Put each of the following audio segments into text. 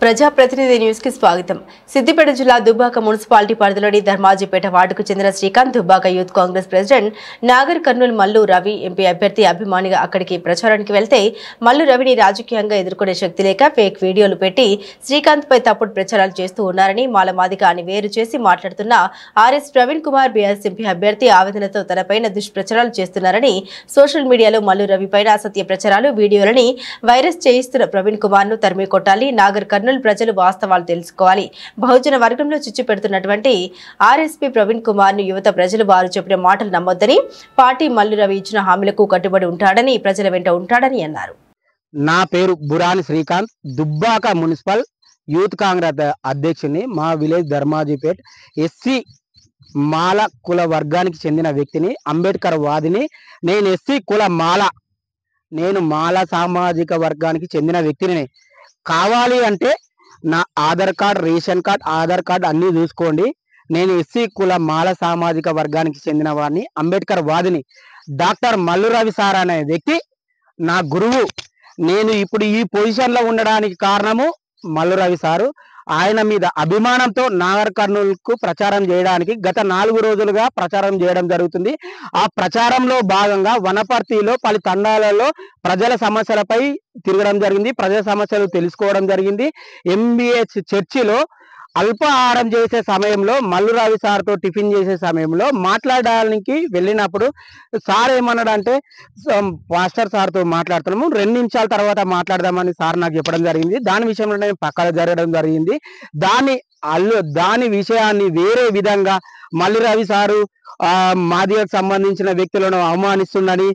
ప్రజాప్రతినిధి న్యూస్ కి స్వాగతం. సిద్దిపేట జిల్లా దుబ్బాక మున్సిపాలిటీ పరిధిలోని ధర్మాజిపేట వార్డుకు చెందిన Srikanth Dubbaka youth Congress president Nagar Kurnool Mallu Ravi MP అభ్యర్థి అభిమానిగా అక్కడికి ప్రచారానికి వెళ్తే మల్లు రవిని రాజకీయంగా ఎదుర్కొనే శక్తి లేక ఫేక్ వీడియోలు పెట్టి శ్రీకాంత్ పై తప్పుడు ప్రచారాలు చేస్తూ ఉన్నారని మాలమాదిగా అని వేరు చేసి మాట్లాడుతున్న RS Praveen Kumar BRS MP అభ్యర్థి ఆవేదనతో తనపైన దుష్ప్రచారాలు చేస్తున్నారని సోషల్ మీడియాలో మల్లు రవి పైన అసత్య ప్రచారాలు వీడియోలని వైరస్ చేయిస్తున్న ప్రవీణ్ కుమార్ ను తరిమి కొట్టాలి. నాగర్ కర్నూల్ ప్రజలు వాస్తవాలు తెలుసుకోవాలి. బహుజన వర్గంలో చిచ్చు పెడుతున్నటువంటి ఆర్ఎస్పీ ప్రవీణ్ కుమార్ ను యువత ప్రజలు వారు చెప్పిన మాటలు నమ్మొద్దని, పార్టీ మల్లు రవి ఇచ్చిన హామీలకు కట్టుబడి ఉంటాడని, ప్రజల వెంట ఉంటాడని అన్నారు. నా పేరు బురాని శ్రీకాంత్, దుబ్బాక మున్సిపల్ యూత్ కాంగ్రెస్ అధ్యక్షుని. మా విలేజ్ ధర్మాజిపేట్ ఎస్సీ మాల కుల వర్గానికి చెందిన వ్యక్తిని, అంబేద్కర్ వాదిని. నేను ఎస్సీ కుల మాల, నేను మాల సామాజిక వర్గానికి చెందిన వ్యక్తిని. కావాలి అంటే నా Aadhaar card, ration card, Aadhaar card అన్నీ చూసుకోండి. నేను ఎస్సీ కుల మాల సామాజిక వర్గానికి చెందిన వాడిని, అంబేద్కర్ వాదిని. డాక్టర్ మల్లు రవి సార్ అనే వ్యక్తి నా గురువు. నేను ఇప్పుడు ఈ పొజిషన్లో ఉండడానికి కారణము మల్లు రవి సారు. ఆయన మీద అభిమానంతో నాగర్ కర్నూలుకు ప్రచారం చేయడానికి గత 4 రోజులుగా ప్రచారం చేయడం జరుగుతుంది. ఆ ప్రచారంలో భాగంగా వనపర్తిలో పలు తండాలలో ప్రజల సమస్యలపై తిరగడం జరిగింది, ప్రజల సమస్యలు తెలుసుకోవడం జరిగింది. ఎంబీహెచ్ చర్చిలో అల్పాహారం చేసే సమయంలో మల్లు రవి సార్తో టిఫిన్ చేసే సమయంలో మాట్లాడడానికి వెళ్ళినప్పుడు సార్ ఏమన్నాడంటే, పాస్టర్ సార్తో మాట్లాడుతున్నాము, 2 నిమిషాల తర్వాత మాట్లాడదామని సార్ నాకు చెప్పడం జరిగింది. దాని విషయంలో నేను పక్కన జరగడం జరిగింది. దాని విషయాన్ని వేరే విధంగా మల్లు రవి సారు మాదిగకు సంబంధించిన వ్యక్తులను అవమానిస్తుందని,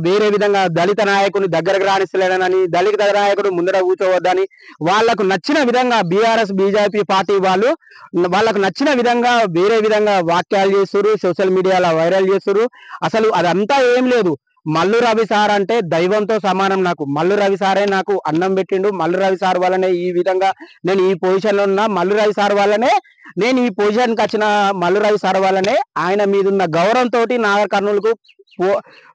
వేరే విధంగా దళిత నాయకుని దగ్గరకు రాణిస్తలేడనని, దళిత నాయకుడు ముందర కూర్చోవద్దని, వాళ్లకు నచ్చిన విధంగా బీఆర్ఎస్ బీజేపీ పార్టీ వాళ్ళు వాళ్ళకు నచ్చిన విధంగా వేరే విధంగా వాక్యాలు చేస్తున్నారు, సోషల్ మీడియాలో వైరల్ చేస్తున్నారు. అసలు అదంతా ఏం లేదు. మల్లు రవి సార్ అంటే దైవంతో సమానం. నాకు మల్లు రవి సారే నాకు అన్నం పెట్టిండు. మల్లు రవి సార్ వల్లనే ఈ విధంగా నేను ఈ పొజిషన్లో ఉన్నా. మల్లు రవి సార్ వల్లనే నేను ఈ పొజిషన్కి వచ్చిన. మల్లు రవి సార్ వల్లనే ఆయన మీద ఉన్న గౌరవంతో నాగర్ కర్నూలుకు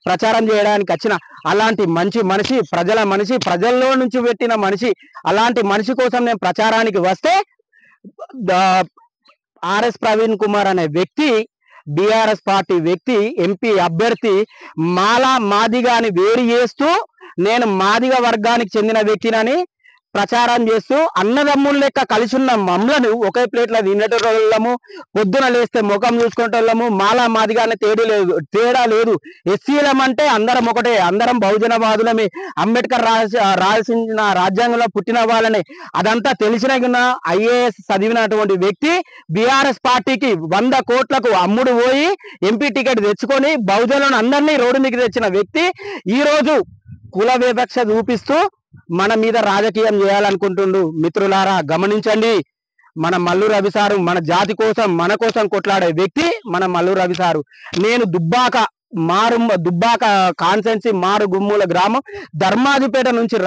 ప్రచారం చేయడానికి వచ్చిన. అలాంటి మంచి మనిషి, ప్రజల మనిషి, ప్రజల్లో నుంచి పెట్టిన మనిషి, అలాంటి మనిషి కోసం నేను ప్రచారానికి వస్తే ఆర్ఎస్ ప్రవీణ్ కుమార్ అనే వ్యక్తి, బీఆర్ఎస్ పార్టీ వ్యక్తి, ఎంపీ అభ్యర్థి మాదిగాని వేరు చేస్తూ నేను మాదిగ వర్గానికి చెందిన వ్యక్తినని ప్రచారం చేస్తూ అన్నదమ్ముల లెక్క కలిసి ఉన్న మమ్మలను ఒకే ప్లేట్లో తినేటోళ్ళము, పొద్దున లేస్తే ముఖం చూసుకునేటోళ్ళము. మాదిగానే తేడా లేదు. ఎస్సీలం అంటే అందరం ఒకటే, అందరం బహుజనవాదులమే, అంబేద్కర్ రాసిన రాజ్యాంగంలో పుట్టిన వాళ్ళనే. అదంతా తెలిసిన ఐఏఎస్ చదివినటువంటి వ్యక్తి బీఆర్ఎస్ పార్టీకి 100 కోట్లకు అమ్ముడు పోయి ఎంపీ టికెట్ తెచ్చుకొని బహుజనులను అందరినీ రోడ్డు మీకు తెచ్చిన వ్యక్తి ఈ రోజు కుల వివక్ష చూపిస్తూ మన మీద రాజకీయం చేయాలనుకుంటుండు. మిత్రులారా గమనించండి. మన మల్లు రవి సారు మన జాతి కోసం, మన కోసం కొట్లాడే వ్యక్తి మన మల్లు రవి సారు. నేను దుబ్బాక కాన్సెన్సీ మారుగుమ్మూల గ్రామం ధర్మాజిపేట నుంచి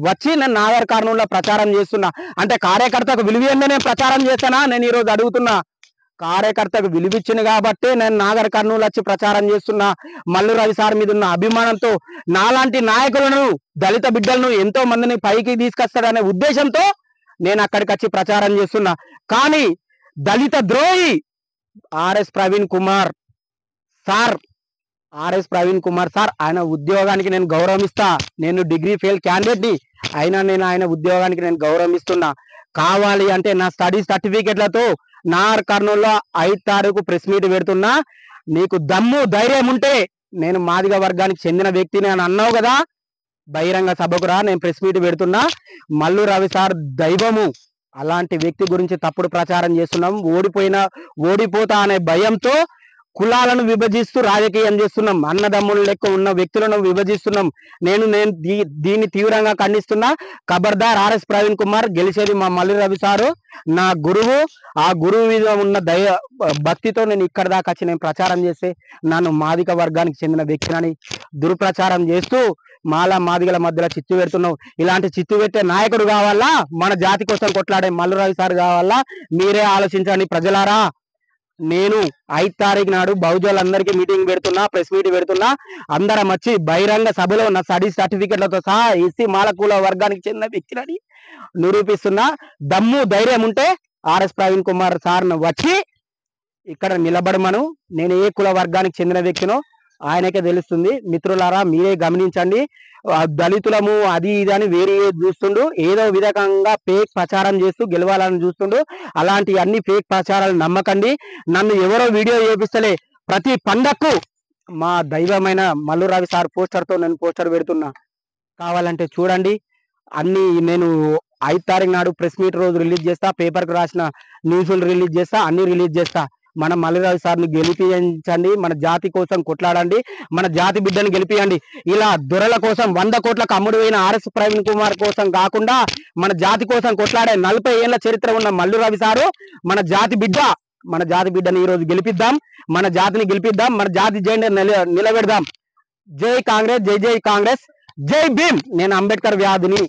వచ్చి నేను నాగర్ కర్నూలులో ప్రచారం చేస్తున్నా. అంటే కార్యకర్తకు విలువైందే నేను ప్రచారం చేస్తానా? నేను ఈరోజు అడుగుతున్నా. కార్యకర్తకు విలువిచ్చింది కాబట్టి నేను నాగర్ కర్నూలు వచ్చి ప్రచారం చేస్తున్నా. మల్లు రవి సార్ మీద ఉన్న అభిమానంతో నాలాంటి నాయకులను, దళిత బిడ్డలను, ఎంతో మందిని పైకి తీసుకొస్తాడనే ఉద్దేశంతో నేను అక్కడికి వచ్చి ప్రచారం చేస్తున్నా. కానీ దళిత ద్రోహి ఆర్ఎస్ ప్రవీణ్ కుమార్ సార్, ఆయన ఉద్యోగానికి నేను గౌరవిస్తా. నేను డిగ్రీ ఫెయిల్ క్యాండిడేట్ని అయినా నేను ఆయన ఉద్యోగానికి నేను గౌరవిస్తున్నా. కావాలి అంటే నా స్టడీ సర్టిఫికెట్లతో నాగర్ కర్నూలులో 5 తారీఖు ప్రెస్ మీట్ పెడుతున్నా. నీకు దమ్ము ధైర్యం ఉంటే, నేను మాదిగ వర్గానికి చెందిన వ్యక్తిని అని అన్నావు కదా, బహిరంగ సభకు రా, నేను ప్రెస్ మీట్ పెడుతున్నా. మల్లు రవి సార్ దైవము. అలాంటి వ్యక్తి గురించి తప్పుడు ప్రచారం చేస్తున్నాం. ఓడిపోతా అనే భయంతో కులాలను విభజిస్తూ రాజకీయం చేస్తున్నాం. అన్నదమ్ముల లెక్క ఉన్న వ్యక్తులను విభజిస్తున్నాం. నేను దీన్ని తీవ్రంగా ఖండిస్తున్నా. ఖబర్దార్ ఆర్ఎస్ ప్రవీణ్ కుమార్, గెలిచేది మా మల్లు రవి సారు, నా గురువు. ఆ గురువు మీద ఉన్న భక్తితో నేను ఇక్కడ దాకా వచ్చి నేను ప్రచారం చేస్తే నన్ను మాదిక వర్గానికి చెందిన వ్యక్తిని దుర్ప్రచారం చేస్తూ మాదిగల మధ్యలో చిత్తు పెడుతున్నావు. ఇలాంటి చిత్తు పెట్టే నాయకుడు కావాలా? మన జాతి కోసం కొట్లాడే మల్లు రవి సార్ కావాలా? మీరే ఆలోచించండి ప్రజలారా. నేను 5 తారీఖు నాడు బహుజనులందరికీ మీటింగ్ పెడుతున్నా, ప్రెస్ మీట్ పెడుతున్నా. అందరం వచ్చి బహిరంగ సభలో నా స్టడీ సర్టిఫికెట్లతో సహా ఎస్సీ మాలకుల వర్గానికి చెందిన వ్యక్తిని నిరూపిస్తున్నా. దమ్ము ధైర్యం ఉంటే ఆర్ఎస్ ప్రవీణ్ కుమార్ సార్ను వచ్చి ఇక్కడ నిలబడమను. నేను ఏ కుల వర్గానికి చెందిన వ్యక్తినో ఆయనకే తెలుస్తుంది. మిత్రులారా మీరే గమనించండి. దళితులము అది ఇది అని వేరే చూస్తుండు, ఏదో విధంగా ఫేక్ ప్రచారం చేస్తూ గెలవాలని చూస్తుండు. అలాంటి అన్ని ఫేక్ ప్రచారాలు నమ్మకండి. నన్ను ఎవరో వీడియో చేపిస్తలే, ప్రతి పండక్కు మా దైవమైన మల్లు రవి సార్ పోస్టర్తో నేను పోస్టర్ పెడుతున్నా, కావాలంటే చూడండి. అన్ని నేను 5 తారీఖు నాడు ప్రెస్ మీట్ రోజు రిలీజ్ చేస్తా, పేపర్కి రాసిన న్యూస్లు రిలీజ్ చేస్తా, అన్ని రిలీజ్ చేస్తా. మన మల్లిరాజు సార్ని గెలిపించండి, మన జాతి కోసం కొట్లాడండి, మన జాతి బిడ్డను గెలిపియండి. ఇలా దొరల కోసం 100 కోట్లకు అమ్ముడు పోయిన ఆర్ఎస్ ప్రవీణ్ కుమార్ కోసం కాకుండా మన జాతి కోసం కొట్లాడే 40 ఏళ్ల చరిత్ర ఉన్న మల్లు రవి సారు మన జాతి బిడ్డ. మన జాతి బిడ్డని ఈ రోజు గెలిపిద్దాం, మన జాతిని గెలిపిద్దాం, మన జాతి జెండా నిలబెడదాం. జై కాంగ్రెస్, జై జై కాంగ్రెస్, జై భీమ్. నేను అంబేద్కర్ వ్యాధిని.